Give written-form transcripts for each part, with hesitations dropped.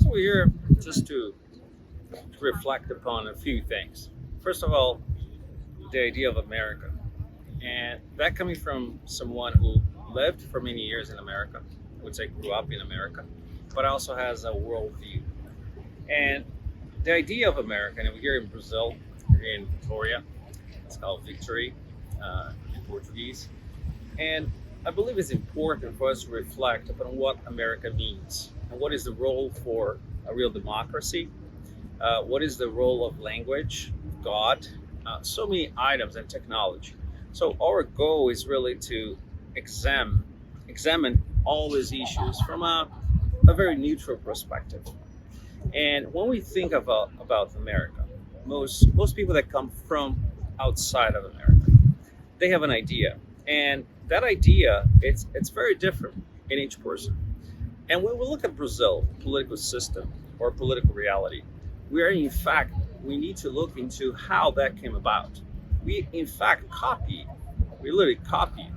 So we're here just to reflect upon a few things. First of all, the idea of America. And that coming from someone who lived for many years in America, I would say grew up in America, but also has a worldview. And the idea of America, and we're here in Brazil, we're here in Victoria, it's called Victory in Portuguese. And I believe it's important for us to reflect upon what America means and what is the role for a real democracy, what is the role of language, God, so many items and technology. So our goal is really to examine all these issues from a very neutral perspective. And when we think about America, most people that come from outside of America, they have an idea, and that idea it's very different in each person. And when we look at Brazil political system or political reality, we need to look into how that came about. We in fact we literally copy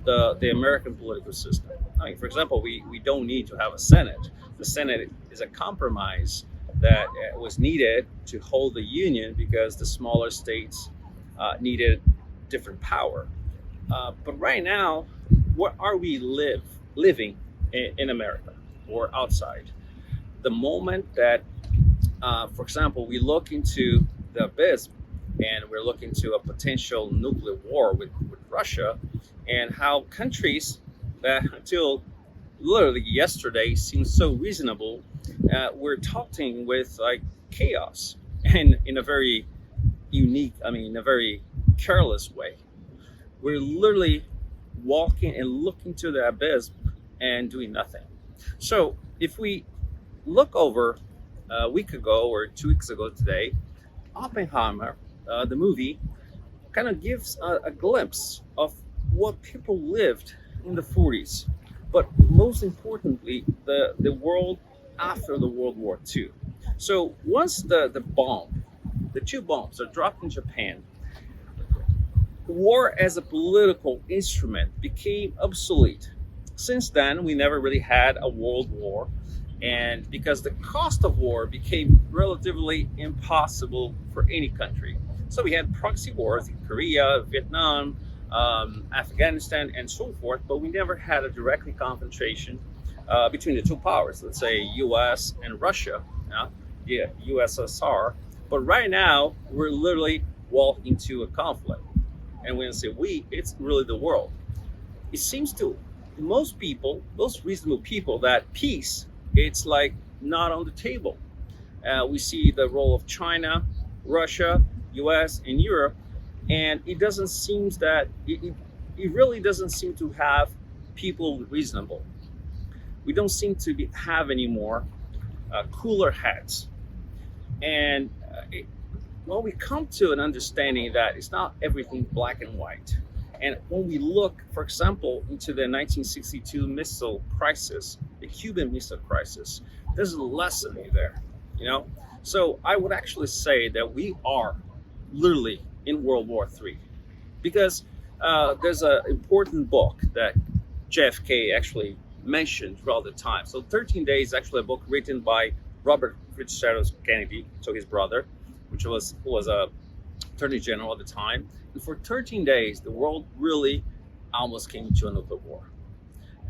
the American political system. I mean, for example, we don't need to have a Senate. The Senate is a compromise that was needed to hold the union because the smaller states needed different power. But right now, what are we living in America or outside? The moment that, for example, we look into the abyss and we're looking to a potential nuclear war with Russia, and how countries that until literally yesterday seemed so reasonable, we're talking with like chaos and in a very in a very careless way. We're literally walking and looking to the abyss and doing nothing. So if we look over a week ago or 2 weeks ago today, Oppenheimer, the movie, kind of gives a glimpse of what people lived in the 40s, but most importantly, the world after the World War II. So once the two bombs are dropped in Japan, war as a political instrument became obsolete. Since then, we never really had a world war, and because the cost of war became relatively impossible for any country. So we had proxy wars in Korea, Vietnam, Afghanistan, and so forth, but we never had a direct confrontation between the two powers, let's say US and Russia, USSR. But right now, we're literally walking into a conflict. And when I say we, it's really the world. It seems to most people, most reasonable people, that peace, it's like not on the table. We see the role of China, Russia, US, and Europe, and it doesn't seem that it really doesn't seem to have people reasonable. We don't seem to have any more cooler heads. And when we come to an understanding that it's not everything black and white, and when we look, for example, into the 1962 missile crisis, the Cuban Missile Crisis, there's a lesson there, you know? So I would actually say that we are literally in World War III, because there's an important book that JFK actually mentioned throughout the time. So 13 Days is actually a book written by Robert Fitzgerald Kennedy, so his brother, who was a attorney general at the time. And for 13 days, the world really almost came to a nuclear war.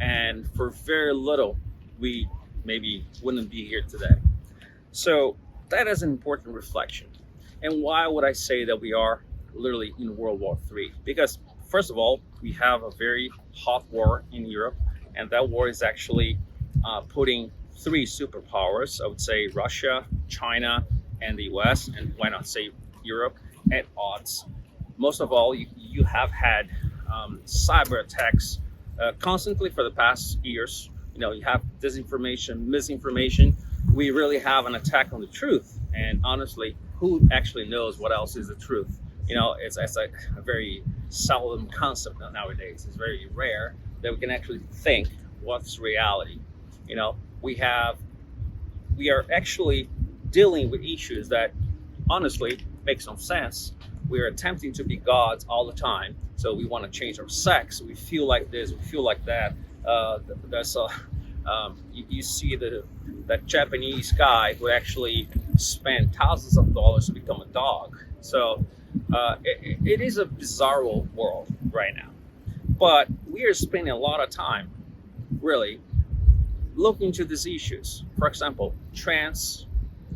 And for very little, we maybe wouldn't be here today. So that is an important reflection. And why would I say that we are literally in World War III? Because first of all, we have a very hot war in Europe, and that war is actually putting three superpowers, I would say Russia, China, and the US, and why not say Europe, at odds. Most of all, you have had cyber attacks constantly for the past years. You know, you have disinformation, misinformation. We really have an attack on the truth. And honestly, who actually knows what else is the truth? You know, it's a very seldom concept nowadays. It's very rare that we can actually think what's reality. You know, we are actually dealing with issues that honestly makes no sense. We're attempting to be gods all the time. So we want to change our sex. We feel like this, we feel like that. There's You see that Japanese guy who actually spent thousands of dollars to become a dog. So it is a bizarre world right now. But we are spending a lot of time really looking into these issues. For example, trans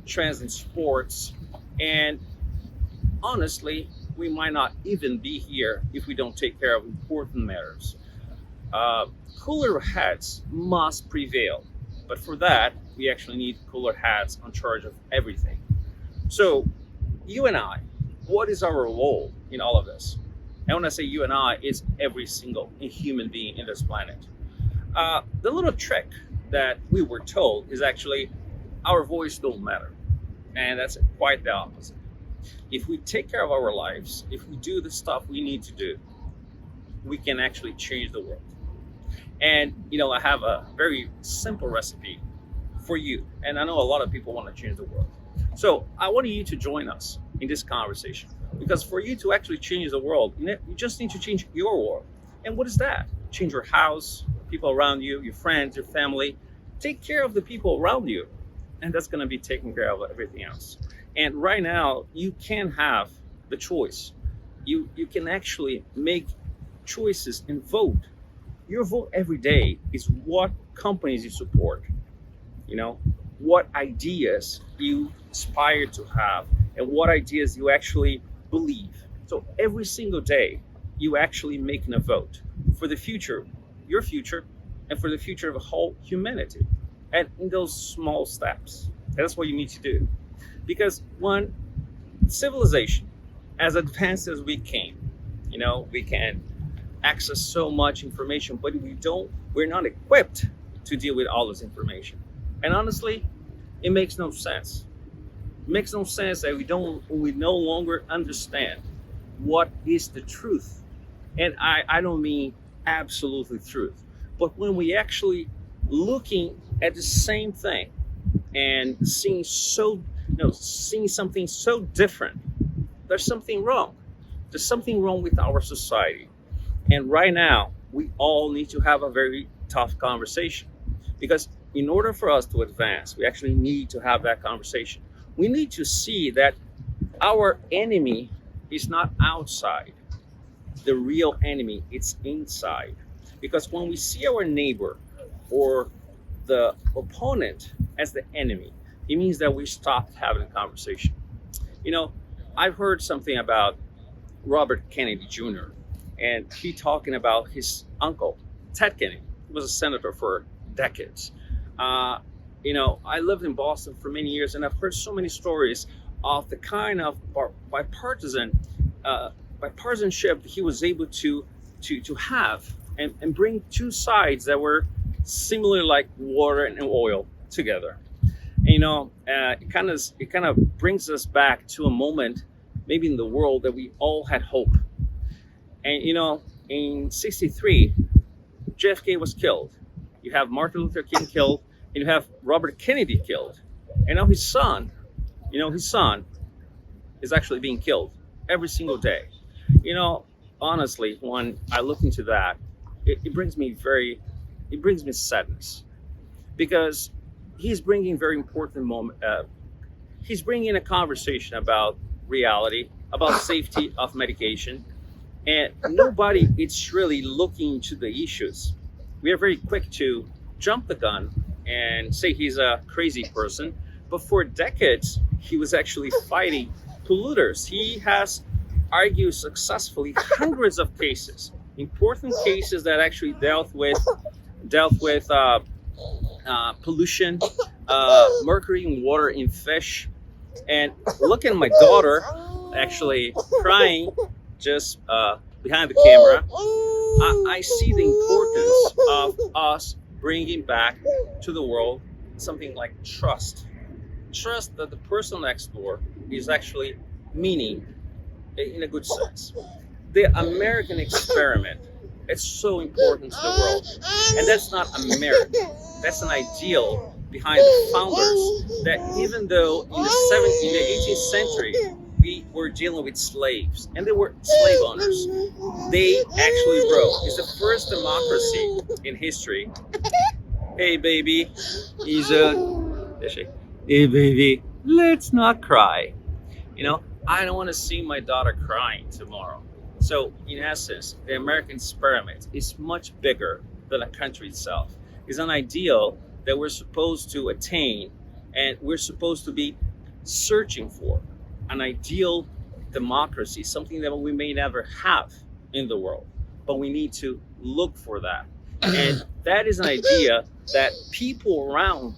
in sports. And honestly, we might not even be here if we don't take care of important matters. Cooler heads must prevail. But for that, we actually need cooler heads on charge of everything. So, you and I, what is our role in all of this? And when I say you and I, it's every single human being in this planet. The little trick that we were told is actually our voice don't matter. And that's quite the opposite. If we take care of our lives, if we do the stuff we need to do, we can actually change the world. And, I have a very simple recipe for you. And I know a lot of people want to change the world. So I want you to join us in this conversation. Because for you to actually change the world, you just need to change your world. And what is that? Change your house, people around you, your friends, your family. Take care of the people around you. And that's going to be taking care of everything else. And right now, you can have the choice. You can actually make choices and vote. Your vote every day is what companies you support, what ideas you aspire to have, and what ideas you actually believe. So every single day, you actually making a vote for the future, your future, and for the future of the whole humanity. And in those small steps, that's what you need to do. Because when civilization, as advanced as we came, we can access so much information, but we're not equipped to deal with all this information. And honestly, it makes no sense. It makes no sense that we no longer understand what is the truth. And I don't mean absolutely truth, but when we actually looking at the same thing and seeing something so different, there's something wrong. There's something wrong with our society. And right now, we all need to have a very tough conversation. Because in order for us to advance, we actually need to have that conversation. We need to see that our enemy is not outside. The real enemy is inside. Because when we see our neighbor or the opponent as the enemy, it means that we stopped having a conversation. I've heard something about Robert Kennedy Jr. and he talking about his uncle, Ted Kennedy. He was a senator for decades. I lived in Boston for many years, and I've heard so many stories of the kind of bipartisanship he was able to have and bring two sides that were similar like water and oil together. And, it kind of brings us back to a moment maybe in the world that we all had hope. And in '63, JFK was killed. You have Martin Luther King killed, and you have Robert Kennedy killed. And now his son is actually being killed every single day. Honestly, when I look into that, it brings me sadness, because he's bringing very important moment. He's bringing a conversation about reality, about safety of medication, and nobody is really looking into the issues. We are very quick to jump the gun and say he's a crazy person, but for decades he was actually fighting polluters. He has argued successfully hundreds of cases, important cases that actually dealt with pollution, mercury in water, in fish. And look at my daughter actually crying just behind the camera. I see the importance of us bringing back to the world something like trust that the person next door is actually meaning in a good sense. The American experiment is so important to the world, and that's not American. That's an ideal behind the founders, that even though in the 18th century we were dealing with slaves and they were slave owners, they actually wrote, it's the first democracy in history Hey baby, he's a hey baby, let's not cry. I don't want to see my daughter crying tomorrow. So, in essence, the American experiment is much bigger than the country itself. It's an ideal that we're supposed to attain, and we're supposed to be searching for an ideal democracy, something that we may never have in the world, but we need to look for that. And that is an idea that people around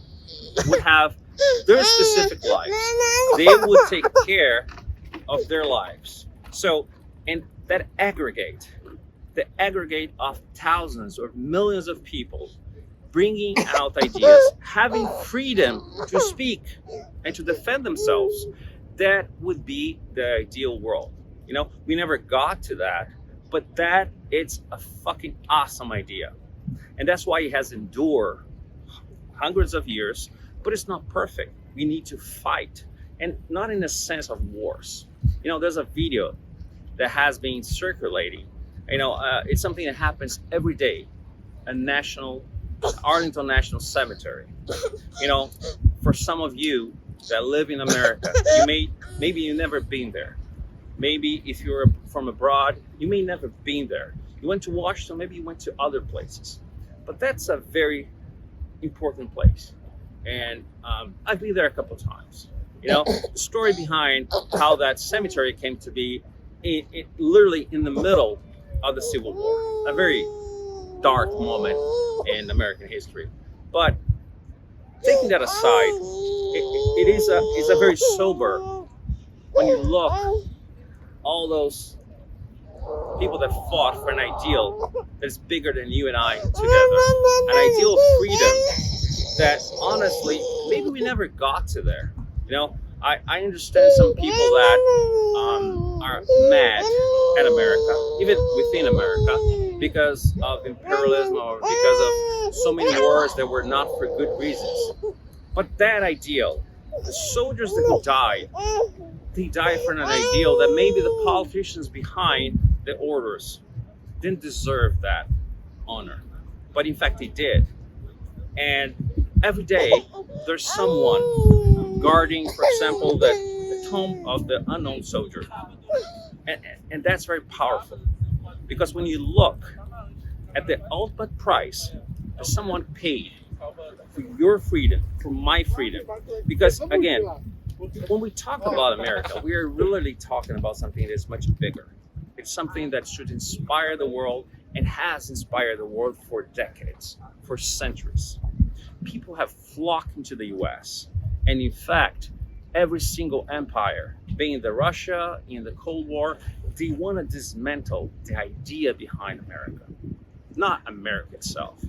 would have their specific lives. They would take care of their lives. So, and that the aggregate of thousands or millions of people bringing out ideas, having freedom to speak and to defend themselves, that would be the ideal world. We never got to that, but that it's a fucking awesome idea. And that's why it has endured hundreds of years, but it's not perfect. We need to fight, and not in the sense of wars. There's a video that has been circulating. It's something that happens every day. Arlington National Cemetery. For some of you that live in America, maybe you've never been there. Maybe if you're from abroad, you may never been there. You went to Washington, maybe you went to other places, but that's a very important place. And I've been there a couple of times. The story behind how that cemetery came to be, it literally in the middle of the Civil War, a very dark moment in American history. But taking that aside, it's a very sober, when you look, all those people that fought for an ideal that is bigger than you and I together, an ideal of freedom that honestly, maybe we never got to there. I understand some people that are mad at America, even within America, because of imperialism or because of so many wars that were not for good reasons. But that ideal, the soldiers that died, they died for an ideal that maybe the politicians behind the orders didn't deserve that honor. But in fact, they did. And every day, there's someone guarding, for example, the tomb of the unknown soldier. And that's very powerful. Because when you look at the ultimate price that someone paid for your freedom, for my freedom, because again, when we talk about America, we are really talking about something that's much bigger. It's something that should inspire the world and has inspired the world for decades, for centuries. People have flocked into the US. And in fact, every single empire, being the Russia in the Cold War, they want to dismantle the idea behind America, not America itself.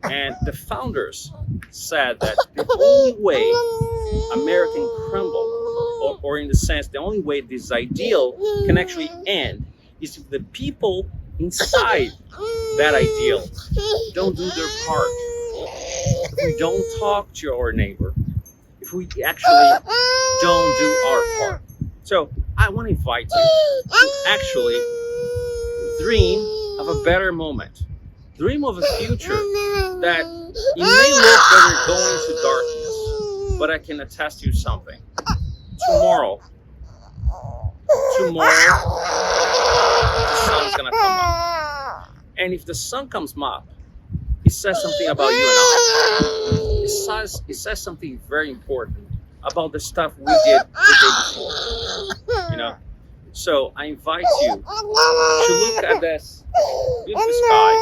And the founders said that the only way America can crumble, or in the sense, the only way this ideal can actually end, is if the people inside that ideal don't do their part. If we don't talk to our neighbor, if we actually don't do our part. So I want to invite you to actually dream of a better moment. Dream of a future that it may look that we're going to darkness, but I can attest to you something. Tomorrow, the sun's gonna come up. And if the sun comes up, it says something about you and I. It says something very important about the stuff we did the day before. So I invite you to look at this beautiful sky,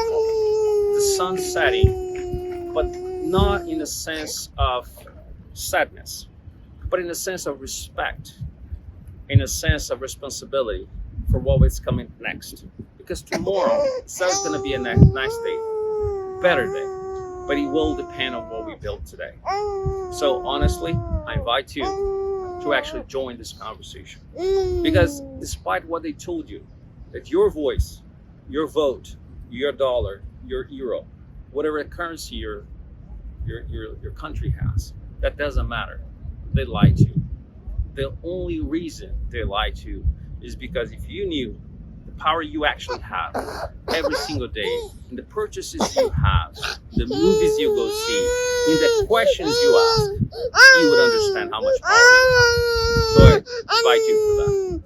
the sun setting, but not in a sense of sadness, but in a sense of respect, in a sense of responsibility for what is coming next. Because tomorrow, it's always going to be a nice day, better day, but it will depend on what we build today. So honestly, I invite you to actually join this conversation. Because despite what they told you, that your voice, your vote, your dollar, your euro, whatever currency your country has, that doesn't matter. They lied to you. The only reason they lied to you is because if you knew the power you actually have every single day, in the purchases you have, the movies you go see, in the questions you ask, you would understand how much power you have. So I invite you for that.